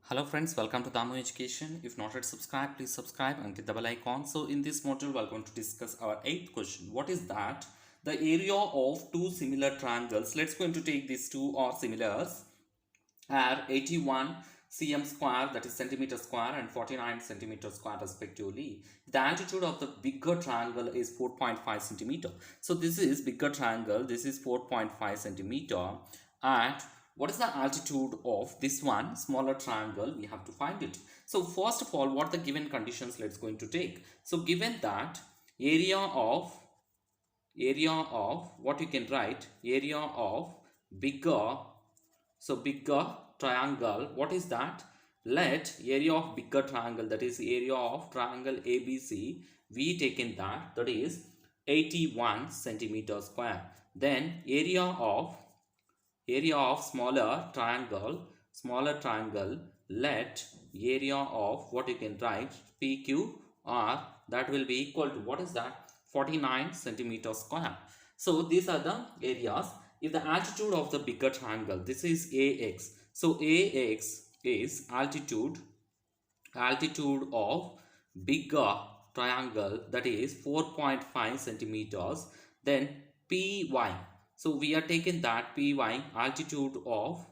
Hello friends, welcome to Damu Education. If not yet subscribed, please subscribe and click the bell icon. So in this module, we are going to discuss our 8th question. What is that? The area of two similar triangles. Let's going to take these two are similars are 81 cm square, that is centimeter square, and 49 centimeter square respectively. The altitude of the bigger triangle is 4.5 centimeter. So this is bigger triangle, this is 4.5 centimeter, and what is the altitude of this one smaller triangle? We have to find it. So first of all, what the given conditions let's going to take. So given that area of what you can write, area of bigger, so bigger triangle, what is that? Let area of bigger triangle, that is area of triangle ABC, we taken that is 81 centimeter square. Then area of smaller triangle, let area of what you can write PQR, that will be equal to what is that? 49 centimeter square. So these are the areas. If the altitude of the bigger triangle, this is AX, so AX is altitude of bigger triangle, that is 4.5 centimeters. Then PY, so we are taking that PY altitude of,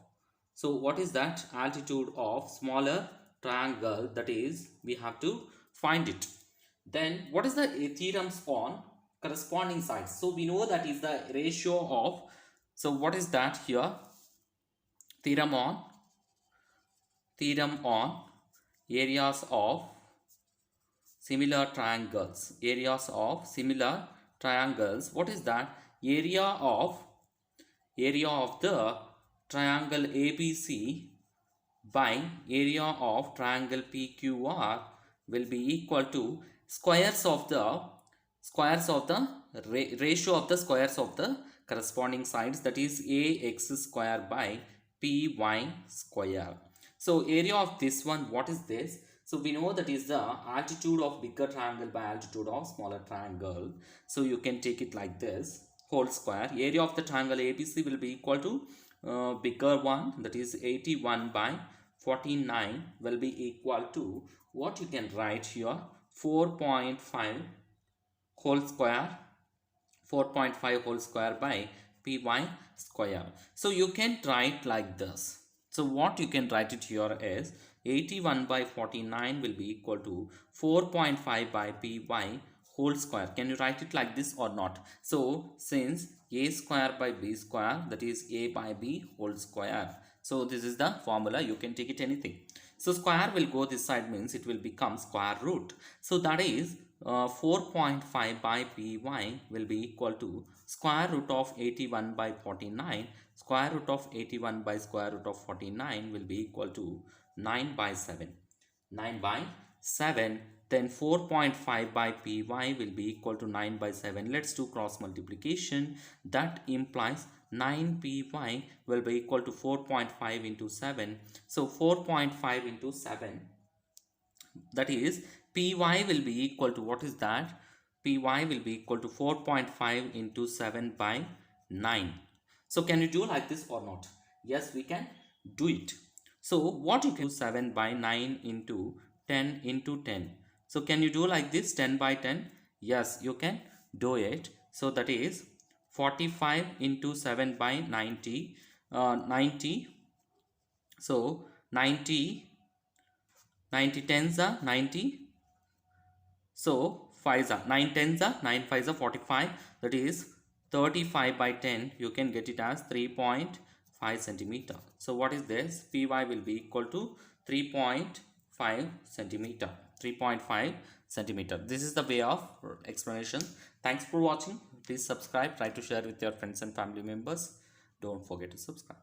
so what is that? Altitude of smaller triangle, that is we have to find it. Then what is the theorems on corresponding sides? So we know that is the ratio of, so what is that here? Theorem on areas of similar triangles. What is that? Area of the triangle ABC by area of triangle PQR will be equal to squares of the ratio of the squares of the corresponding sides, that is AX square by PY square. So area of this one, what is this? So we know that is the altitude of bigger triangle by altitude of smaller triangle. So you can take it like this, whole square. Area of the triangle ABC will be equal to bigger one, that is 81 by 49 will be equal to what you can write here, 4.5 whole square, 4.5 whole square by PY square. So you can write like this. So what you can write it here is 81 by 49 will be equal to 4.5 by PY whole square. Can you write it like this or not? So since A square by B square, that is A by B whole square. So this is the formula, you can take it anything. So square will go this side, means it will become square root. So that is 4.5 by PY will be equal to square root of 81 by 49. Square root of 81 by square root of 49 will be equal to 9 by 7. 9 by 7. Then 4.5 by PY will be equal to 9 by 7. Let's do cross multiplication. That implies 9 PY will be equal to 4.5 into 7. So 4.5 into 7, that is PY will be equal to, what is that? PY will be equal to 4.5 into 7 by 9. So can you do like this or not? Yes, we can do it. So what you can do, 7 by 9 into 10 into 10. So can you do like this, 10 by 10? Yes, you can do it. So that is 45 into 7 by 90. 90. So 90 tens are 90. So 5s are 9 tens are 9 5s are 45. That is 35 by 10. You can get it as 3.5 centimeter. So what is this? PY will be equal to 3.5 centimeter. 3.5 centimeter. This is the way of explanation. Thanks for watching. Please subscribe. Try to share with your friends and family members. Don't forget to subscribe.